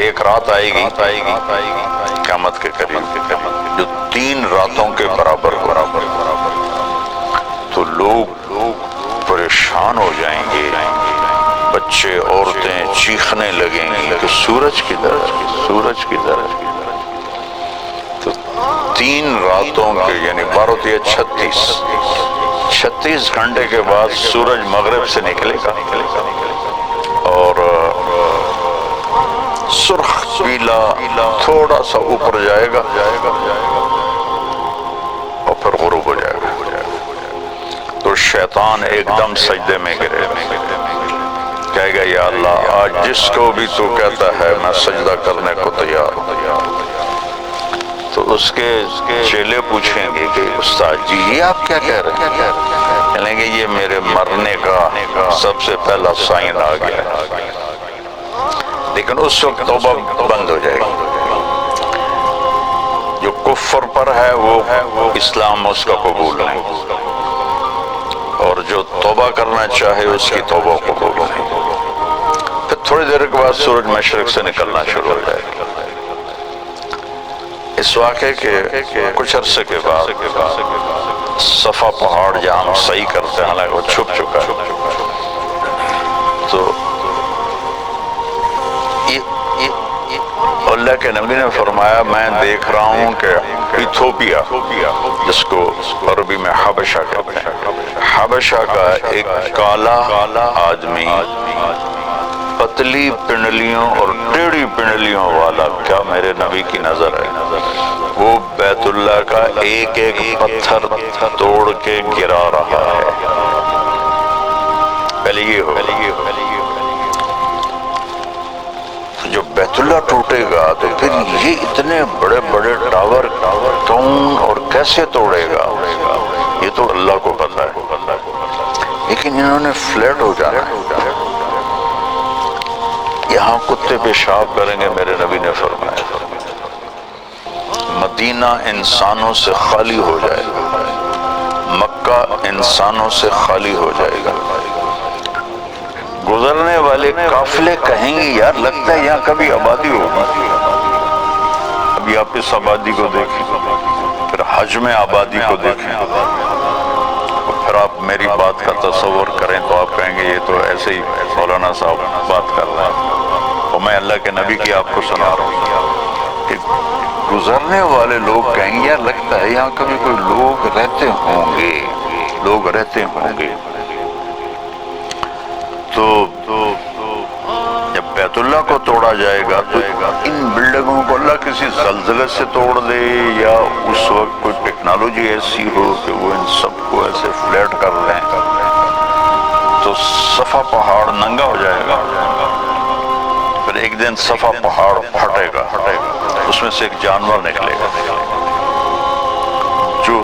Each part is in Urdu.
ایک رات آئے گی قیامت کے قریب جو 3 راتوں کے برابر ہو، تو لوگ پریشان ہو جائیں گے، بچے عورتیں چیخنے لگیں گی کہ سورج کدھر، سورج کدھر۔ تو 3 راتوں کے یعنی 12 36 گھنٹے کے بعد سورج مغرب سے نکلے گا اور سرخ پیلا تھوڑا سا اوپر جائے گا اور پھر غروب ہو جائے گا۔ تو شیطان ایک دم سجدے میں گرے گا، کہے گا یا اللہ آج جس کو بھی تو کہتا ہے میں سجدہ کرنے کو تیار ہوں۔ تو اس کے چیلے پوچھیں گے کہ استاد جی یہ آپ کیا کہہ رہے ہیں؟ کہیں گے یہ میرے مرنے کا سب سے پہلا سائن آ گیا ہے، لیکن اس وقت توبہ بند ہو جائے گی۔ جو کفر پر ہے وہ اسلام اس کا قبول نہیں، اور جو توبہ کرنا چاہے اس کی توبہ قبول نہیں۔ پھر تھوڑی دیر کے بعد سورج مشرق سے نکلنا شروع ہو جائے گا۔ اس واقعے کے کچھ عرصے کے بعد صفا پہاڑ جہاں ہم صحیح کرتے ہیں، حالانکہ وہ چھپ چکا ہے، تو اللہ کے نبی نے فرمایا میں دیکھ رہا ہوں کہ ایتھوپیا، جس کو عربی میں حبشہ کہتے ہیں، حبشہ کا ایک کالا آدمی پتلی پنڈلیوں اور ٹیڑھی پنڈلیوں والا، کیا میرے نبی کی نظر ہے، وہ بیت اللہ کا ایک ایک پتھر توڑ کے گرا رہا ہے۔ پہلے یہ ہو، جو بیت اللہ ٹوٹے گا تو پھر یہ اتنے بڑے بڑے ٹاور کون اور کیسے توڑے گا، یہ تو اللہ کو پتہ ہے، لیکن انہوں نے فلیٹ ہو جانا ہے۔ یہاں کتے پیشاب کریں گے، میرے نبی نے فرمایا مدینہ انسانوں سے خالی ہو جائے گا، مکہ انسانوں سے خالی ہو جائے گا۔ گزرنے والے قافلے کہیں گے یار لگتا ہے یہاں کبھی آبادی ہوگی۔ ابھی آپ اس آبادی کو دیکھیں، پھر حجم آبادی کو دیکھیں، اور پھر آپ میری بات کا تصور کریں تو آپ کہیں گے یہ تو ایسے ہی مولانا صاحب بات کر رہے ہیں، اور میں اللہ کے نبی کی آپ کو سنا رہا ہوں کہ گزرنے والے لوگ کہیں گے یار لگتا ہے یہاں کبھی کوئی لوگ رہتے ہوں گے، لوگ رہتے ہوں گے۔ تو جب بیت اللہ کو توڑا جائے گا تو ان بلڈنگوں کو اللہ کسی زلزلے سے توڑ دے، یا اس وقت کوئی ٹیکنالوجی ایسی ہو کہ وہ ان سب کو ایسے فلیٹ کر لیں، تو صفا پہاڑ ننگا ہو جائے گا۔ پھر ایک دن صفا پہاڑ پھٹے گا، اس میں سے ایک جانور نکلے گا جو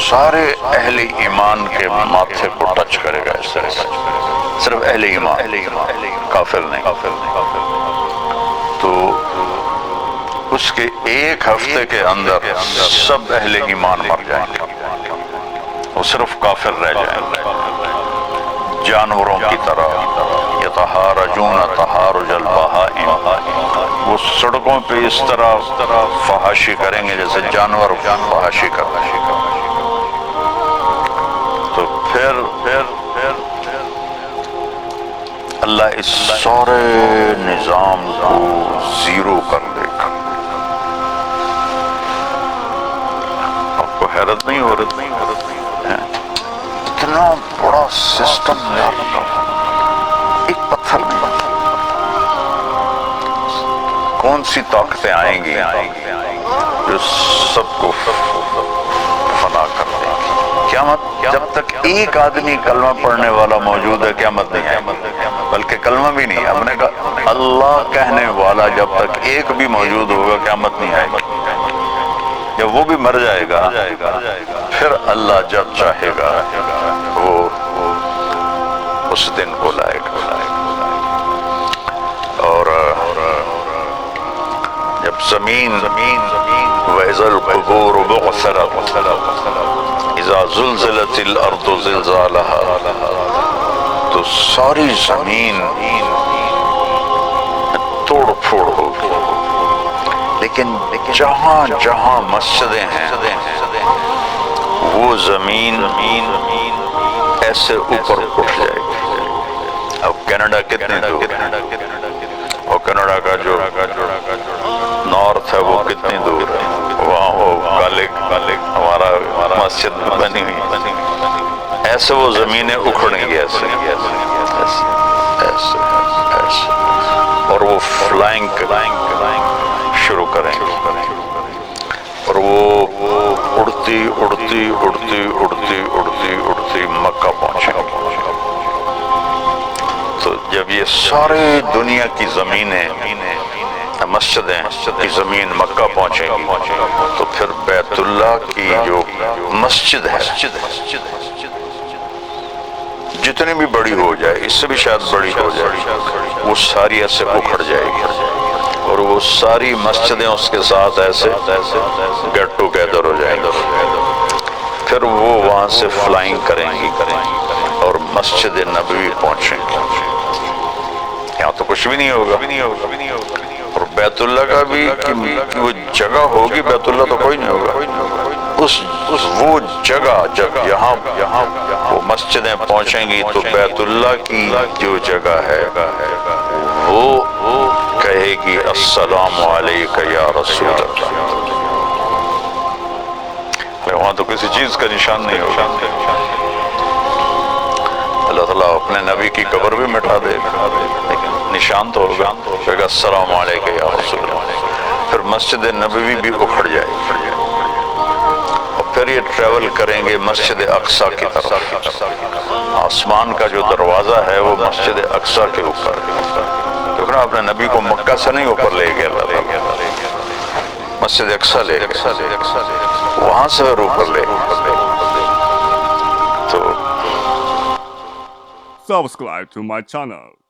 سارے اہل ایمان کے ماتھے کو ٹچ کرے گا، اس طرح سے صرف اہل ایمان، کافر نہیں۔ تو اس کے ایک ہفتے کے اندر سب اہل ایمان مر جائیں گے، وہ صرف کافر رہ جائیں گے، جانوروں کی طرح یتحارجون تحارج البہائم، وہ سڑکوں پہ اس طرح فحاشی کریں گے جیسے جانور فحاشی کرتے ہیں۔ تو پھر اللہ اس سارے نظام کو زیرو کر دے گا۔ آپ کو حیرت نہیں ہو رہی؟ اتنا بڑا سسٹم ایک پتھر نہیں، کون سی طاقتیں آئیں گی جو سب کو فنا کر دیں گی۔ قیامت جب تک ایک آدمی کلمہ پڑھنے والا موجود ہے قیامت نہیں آئے گی، بلکہ کلمہ بھی نہیں، ہم نے کہا اللہ کہنے والا جب تک ایک بھی موجود ہوگا قیامت نہیں آئے گی۔ جب وہ بھی مر جائے گا پھر اللہ جب چاہے گا وہ اس دن کو لائے گا۔ اور جب زمین وَإِذَا الْقُبُورُ بُعْثِرَتْ اِذَا زُلْزِلَتِ الْأَرْضُ زِلْزَالَهَا، تو ساری زمین توڑ پھوڑ ہوگی، لیکن جہاں جہاں مسجدیں ہیں وہ زمین ایسے اوپر اٹھ جائے گی. اب کینیڈا کتنی دور ہے اور کینیڈا کا جو نارتھ ہے وہ کتنی دور ہے, وہاں وہ کالے ہمارا مسجد بنی ہوئی, ایسے وہ زمینیں اکھڑیں گی ایسے ایسے ایسے, اور وہ فلائنگ شروع کریں گے اور وہ اڑتی اڑتی اڑتی اڑتی اڑتی اڑتی مکہ پہنچیں گے. تو جب یہ ساری دنیا کی زمینیں مسجدیں کی زمین مکہ پہنچیں گی تو پھر بیت اللہ کی جو مسجد ہے جتنی بھی بڑی ہو جائے, اس سے بھی شاید بڑی ہو جائے, وہ ساری ایسے اکھڑ جائے گی اور وہ ساری مسجدیں اس کے ساتھ ایسے گیٹ ٹوگیدر ہو جائیں گی. پھر وہ وہاں سے فلائنگ کریں گی اور مسجد نبوی پہنچیں گے. یہاں تو کچھ بھی نہیں ہوگا, اور بیت اللہ کا بھی کہ وہ جگہ ہوگی, بیت اللہ تو کوئی نہیں ہوگا. وہ جگہ جب یہاں وہ مسجدیں پہنچیں گی تو بیت اللہ کی جو جگہ ہے وہ کہے گی السلام علیک یا رسول اللہ. وہاں تو کسی چیز کا نشان نہیں ہوگا. اللہ تعالیٰ اپنے نبی کی قبر بھی مٹا دے گا لیکن نشان تو ہوگا, کہے گا السلام علیک یا رسول اللہ. پھر مسجد نبوی بھی اکھڑ جائے گی اور پھر یہ ٹریول کریں گے مسجد اقصیٰ کی طرف. آسمان کا جو دروازہ ہے وہ مسجد اقصیٰ کے اوپر ہے, کیونکہ اپنے نبی کو مکہ سے نہیں اوپر لے گیا اللہ تعالیٰ, مسجد اقصیٰ لے گیا, وہاں سے پھر اوپر لے گیا. تو Subscribe to my channel.